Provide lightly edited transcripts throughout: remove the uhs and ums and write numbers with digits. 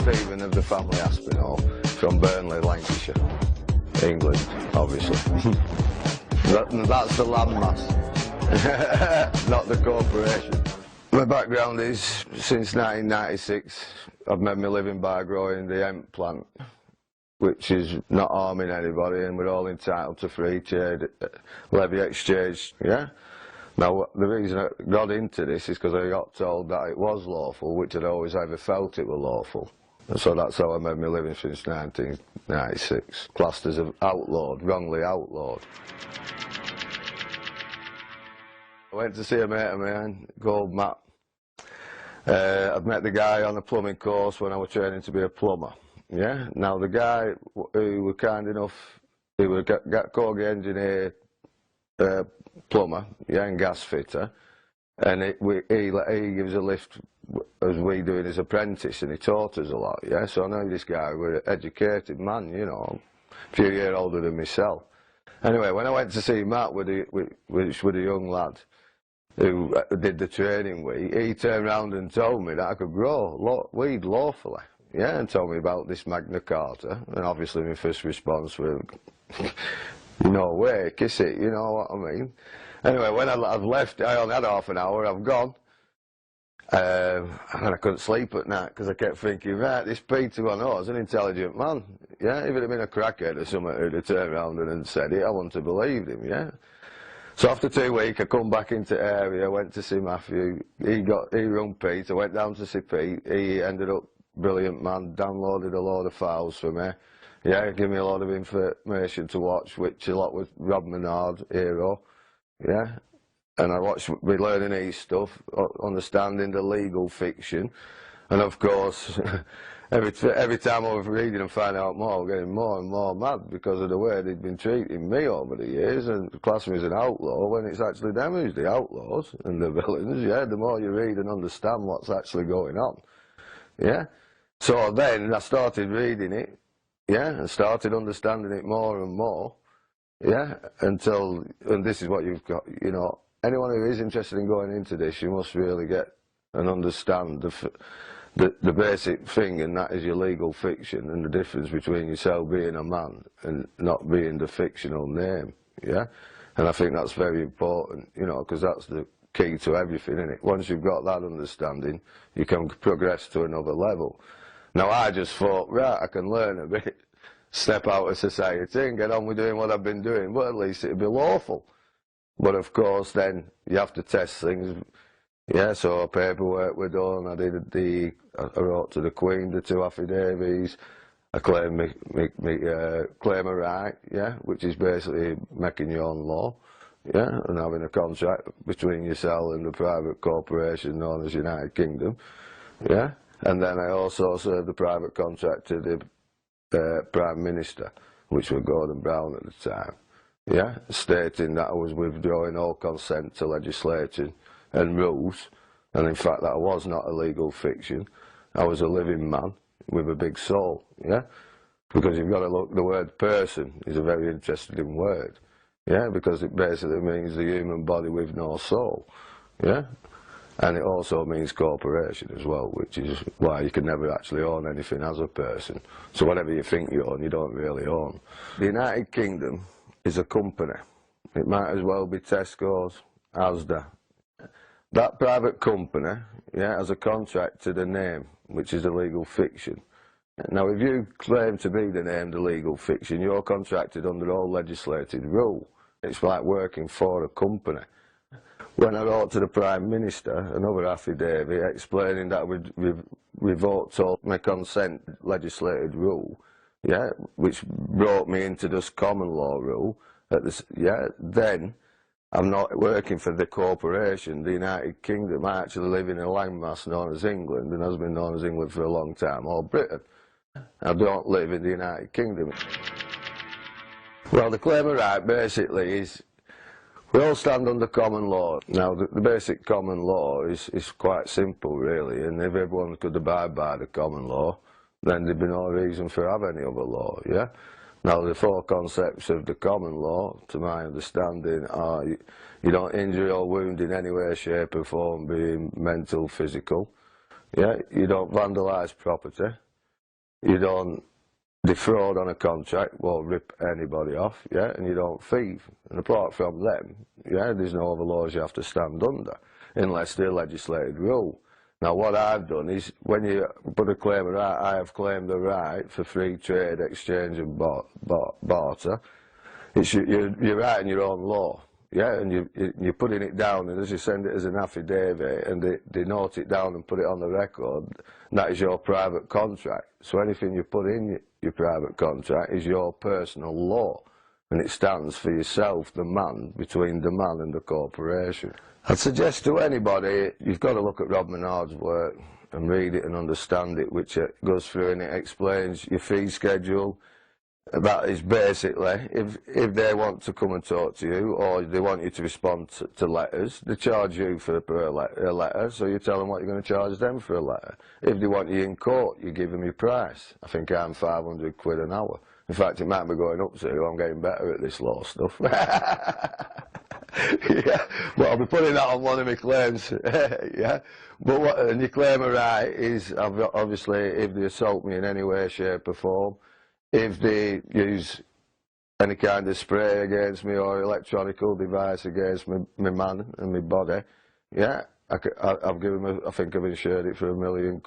Stephen of the family Aspinall, from Burnley, Lancashire, England, obviously. That's the landmass, not the corporation. My background is, since 1996, I've made my living by growing the hemp plant, which is not harming anybody, and we're all entitled to free trade, levy exchange, yeah? Now, the reason I got into this is because I got told that it was lawful, which I'd always ever felt it were lawful. And so that's how I made my living since 1996, classed as outlawed, wrongly outlawed. I went to see a mate of mine called Matt. I'd met the guy on a plumbing course when I was training to be a plumber. Yeah. Now the guy who was kind enough, he was a Corgi engineer, plumber, yeah, and gas fitter, and he gives a lift as we do in his apprentice, and he taught us a lot. Yeah. So I know this guy was an educated man, you know, a few years older than myself. Anyway, when I went to see Matt with a young lad who did the training week, he turned around and told me that I could grow weed lawfully, yeah, and told me about this Magna Carta, and obviously my first response was, no way, kiss it, you know what I mean. Anyway, when I've left, I only had half an hour, I've gone, and I couldn't sleep at night because I kept thinking, right, this Peter I know is an intelligent man, yeah, if it had been a crackhead or something who'd have turned around and said it, I wouldn't have believed him, yeah. So after 2 weeks, I come back into the area, went to see Matthew, he rung Pete, I went down to see Pete, he ended up brilliant man, downloaded a load of files for me, yeah, gave me a lot of information to watch, which a lot was Rob Menard, Hero, yeah, and I watched me learning his stuff, understanding the legal fiction, and of course, every time I was reading and finding out more, I was getting more and more mad because of the way they'd been treating me over the years and classing me as an outlaw when it's actually them who's the outlaws and the villains, yeah, the more you read and understand what's actually going on, yeah. So then I started reading it, yeah, and started understanding it more and more, yeah, and this is what you've got, you know, anyone who is interested in going into this, you must really get and understand the basic thing, and that is your legal fiction and the difference between yourself being a man and not being the fictional name, yeah? And I think that's very important, you know, because that's the key to everything, isn't it? Once you've got that understanding, you can progress to another level. Now I just thought, right, I can learn a bit, step out of society and get on with doing what I've been doing, but at least it'd be lawful. But of course then you have to test things. Yeah, so paperwork were done, I wrote to the Queen the 2 affidavits, I claim claim a right, yeah, which is basically making your own law, yeah, and having a contract between yourself and the private corporation known as United Kingdom, yeah, and then I also served the private contract to the Prime Minister, which was Gordon Brown at the time, yeah, stating that I was withdrawing all consent to legislation and rules, and in fact that I was not a legal fiction. I was a living man with a big soul, yeah? Because you've got to look, the word person is a very interesting word, yeah? Because it basically means the human body with no soul, yeah? And it also means corporation as well, which is why you can never actually own anything as a person. So whatever you think you own, you don't really own. The United Kingdom is a company. It might as well be Tesco's, Asda. That private company, yeah, has a contract to the name, which is a legal fiction. Now, if you claim to be the name, the legal fiction, you're contracted under all legislated rule. It's like working for a company. When I wrote to the Prime Minister, another affidavit explaining that we revoked all my consent legislated rule, yeah, which brought me into this common law rule, yeah, then I'm not working for the corporation, the United Kingdom. I actually live in a landmass known as England, and has been known as England for a long time, or Britain. I don't live in the United Kingdom. Well, the claim of right basically is, we all stand under common law. Now, the basic common law is quite simple, really, and if everyone could abide by the common law, then there'd be no reason for have any other law, yeah? Now, the 4 concepts of the common law, to my understanding, are you don't injure or wound in any way, shape or form, being mental, physical. Yeah, you don't vandalise property. you don't defraud on a contract, won't rip anybody off, yeah, and you don't thieve. And apart from them, yeah, there's no other laws you have to stand under, unless they're legislated rule. Now what I've done is, when you put a claim of right, I have claimed the right for free trade, exchange and barter. You're writing your own law, yeah, and you're putting it down, and as you send it as an affidavit, and they note it down and put it on the record, that is your private contract. So anything you put in your private contract is your personal law, and it stands for yourself, the man, between the man and the corporation. I'd suggest to anybody, you've got to look at Rob Menard's work and read it and understand it, which it goes through and it explains your fee schedule. That is basically, if they want to come and talk to you, or they want you to respond to letters, they charge you for a letter, so you tell them what you're going to charge them for a letter. If they want you in court, you give them your price. I think I'm 500 quid an hour. In fact, it might be going up to, I'm getting better at this law stuff. Yeah, but I'll be putting that on one of my claims. Yeah, but and your claim of right is, obviously, if they assault me in any way, shape or form, if they use any kind of spray against me or electronical device against my man and my body, yeah, I've given them, I think I've insured it for £1 million.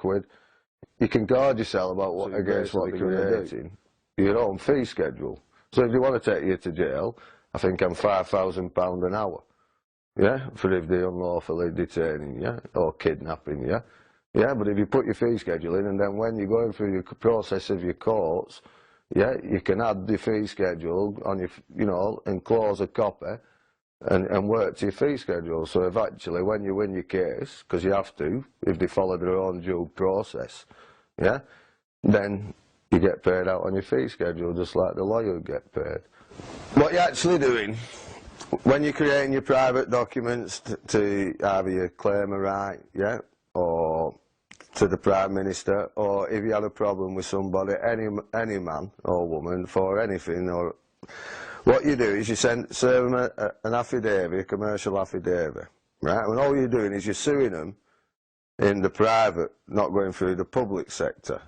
You can guard yourself about against what you're creating, your own fee schedule. So if you want to take you to jail, I think I'm £5,000 an hour, yeah, for if they're unlawfully detaining you or kidnapping you. Yeah, but if you put your fee schedule in, and then when you're going through your process of your courts, yeah, you can add the fee schedule on your, you know, and close a copy and work to your fee schedule. So if actually when you win your case, because you have to, if they follow their own due process, yeah, then you get paid out on your fee schedule just like the lawyer would get paid. What you're actually doing, when you're creating your private documents to either your claim a right, yeah, or to the Prime Minister, or if you had a problem with somebody, any man or woman, for anything, or what you do is you serve them an affidavit, a commercial affidavit, right? And all you're doing is you're suing them in the private, not going through the public sector,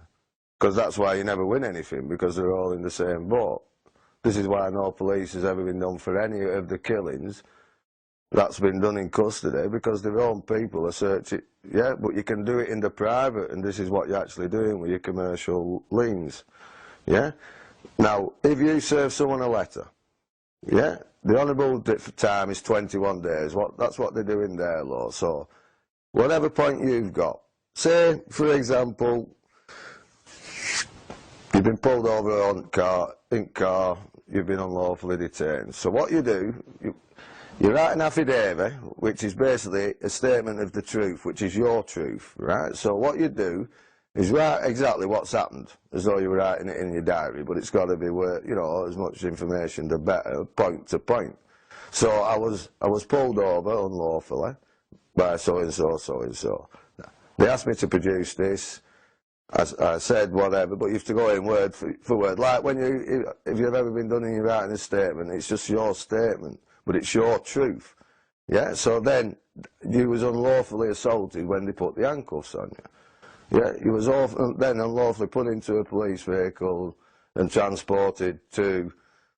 because that's why you never win anything, because they're all in the same boat. This is why no police has ever been done for any of the killings that's been done in custody, because their own people are searching. Yeah, but you can do it in the private, and this is what you're actually doing with your commercial liens. Yeah. Now, if you serve someone a letter, yeah, the honourable time is 21 days. That's what they do in their law. So, whatever point you've got, say, for example, you've been pulled over in car, you've been unlawfully detained. So what you do, you write an affidavit, which is basically a statement of the truth, which is your truth, right? So what you do is write exactly what's happened, as though you were writing it in your diary, but it's got to be, you know, as much information the better, point to point. So I was pulled over unlawfully by so-and-so, so-and-so. They asked me to produce this. I said whatever, but you have to go in word for word. Like when if you've ever been done and you're writing a statement, it's just your statement, but it's your truth. Yeah, so then you was unlawfully assaulted when they put the handcuffs on you. Yeah, you was then unlawfully put into a police vehicle and transported to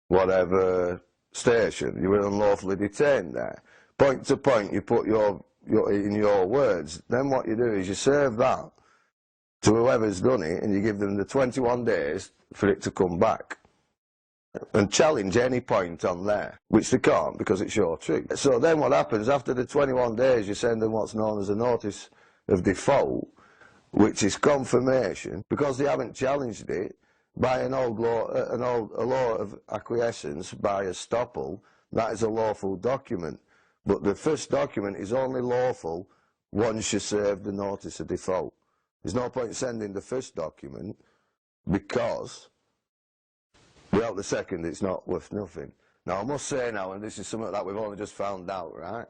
whatever station. You were unlawfully detained there. Point to point, you put in your words. Then what you do is you serve that to whoever's done it, and you give them the 21 days for it to come back and challenge any point on there, which they can't because it's your truth. So then what happens, after the 21 days, you send them what's known as a notice of default, which is confirmation, because they haven't challenged it, by a law of acquiescence, by estoppel. That is a lawful document. But the first document is only lawful once you serve the notice of default. There's no point sending the first document, because without the second it's not worth nothing. Now I must say now, and this is something that we've only just found out, right?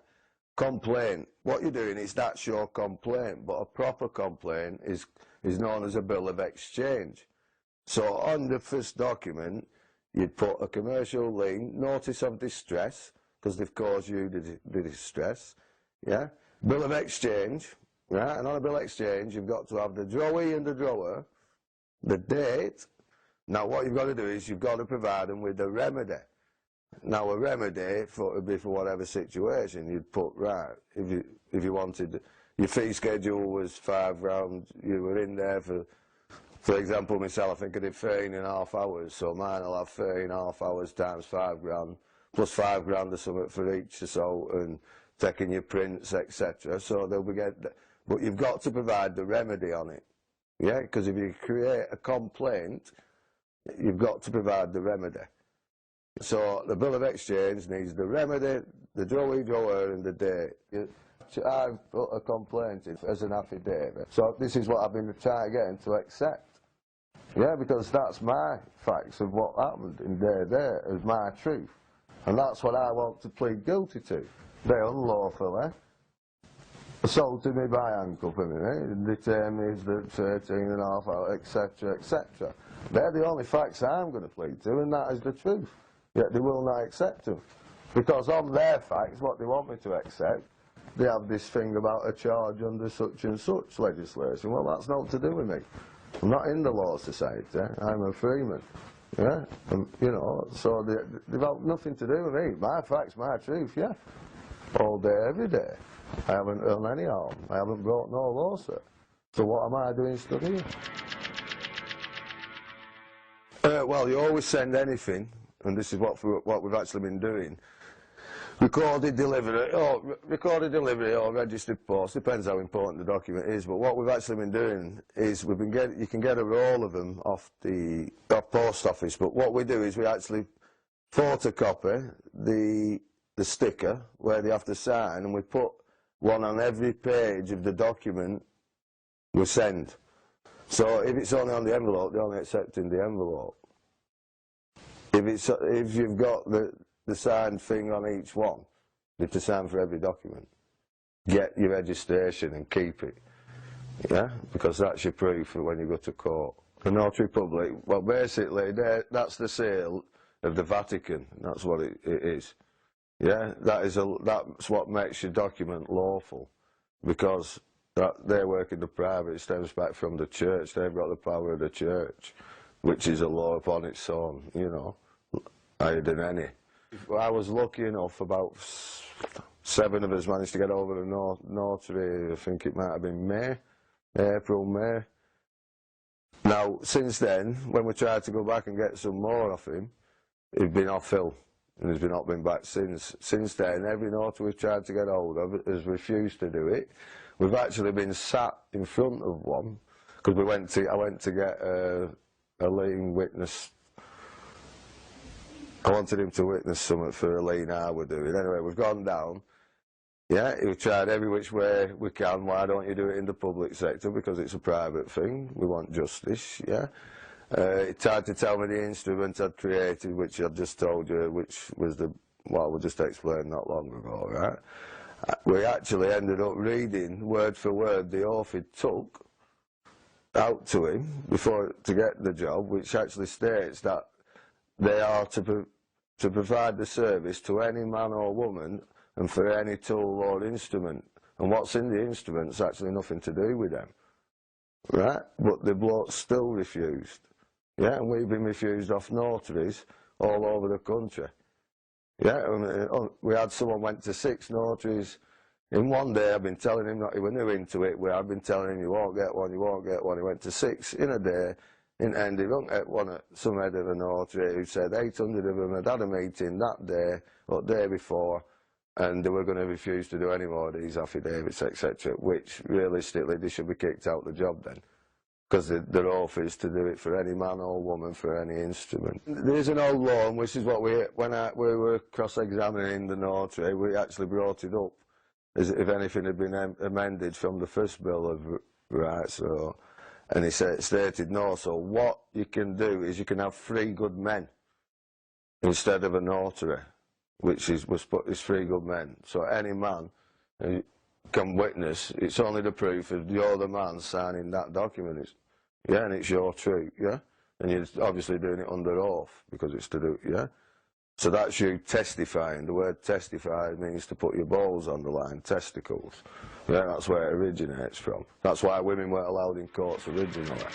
Complaint. What you're doing is that's your complaint, but a proper complaint is known as a bill of exchange. So on the first document, you'd put a commercial lien, notice of distress, because they've caused you the distress, yeah? Bill of exchange. Right, and on a bill exchange, you've got to have the drawee and the drawer, the date. Now what you've got to do is you've got to provide them with a remedy. Now a remedy would be for whatever situation you'd put right. If you wanted, your fee schedule was £5, you were in there for example myself, I think I did 13.5 hours, so mine will have 13.5 hours times £5, plus £5 or something for each or so, and taking your prints, etc. So they'll be but you've got to provide the remedy on it, yeah, because if you create a complaint, you've got to provide the remedy. So the bill of exchange needs the remedy, the Joey Joer, and the date. I've put a complaint in as an affidavit. So this is what I've been trying to get him to accept. Yeah, because that's my facts of what happened in there as my truth. And that's what I want to plead guilty to. They unlawfully assaulted me by handcuffing me, and detained me for 13.5 hours, etc., etc. They're the only facts I'm going to plead to, and that is the truth. Yet they will not accept them. Because on their facts, what they want me to accept, they have this thing about a charge under such and such legislation. Well, that's not to do with me. I'm not in the Law Society. I'm a freeman. Yeah, you know, so they've got nothing to do with me. My facts, my truth, yeah. All day, every day. I haven't done any harm. I haven't brought no lawsuit. So what am I doing studying? Well, you always send anything, and this is what we've actually been doing. Recorded delivery or registered post, depends how important the document is, but what we've actually been doing is you can get a roll of them off the post office, but what we do is we actually photocopy the sticker where they have to sign, and we put one on every page of the document we send. So if it's only on the envelope, they're only accepting the envelope. If you've got the signed thing on each one, you have to sign for every document. Get your registration and keep it, yeah, because that's your proof for when you go to court. The notary public, well, basically, that's the seal of the Vatican. That's what it is. Yeah, that's what makes your document lawful, because they work in the private. It stems back from the church. They've got the power of the church, which is a law upon its own, you know, higher than any. I was lucky enough, about 7 of us managed to get over the notary. I think it might have been April, May. Now, since then, when we tried to go back and get some more off him, he'd been off ill, and he's not been back since. Since then, every notary we've tried to get hold of has refused to do it. We've actually been sat in front of one, because I went to get a lien witness. I wanted him to witness something for a lien I were doing. Anyway, we've gone down. Yeah, we've tried every which way we can. Why don't you do it in the public sector? Because it's a private thing. We want justice, yeah. He tried to tell me the instrument I'd created, which I've just told you, which was what we just explained not long ago, right? We actually ended up reading word for word the oath he took out to him to get the job, which actually states that they are to provide the service to any man or woman and for any tool or instrument. And what's in the instrument's actually nothing to do with them, right? But the bloke still refused. Yeah, and we've been refused off notaries all over the country. Yeah, and we had someone went to 6 notaries in one day. I've been telling him that he was new into it, where I've been telling him you won't get one, you won't get one. He went to 6 in a day. In the end, he looked at some head of a notary who said 800 of them had a meeting that day or the day before, and they were going to refuse to do any more of these affidavits, etc., which realistically they should be kicked out the job then, because their oath is to do it for any man or woman for any instrument. There is an old law, which is what we were cross-examining the notary, we actually brought it up as if anything had been amended from the first Bill of Rights. And he stated no, so what you can do is you can have 3 good men instead of a notary, which was put as 3 good men. So any man can witness, it's only the proof of you're the man signing that document, yeah, and it's your truth, yeah? And you're obviously doing it under oath, because it's to do, yeah? So that's you testifying. The word testify means to put your balls on the line, testicles. Yeah, that's where it originates from. That's why women weren't allowed in courts originally.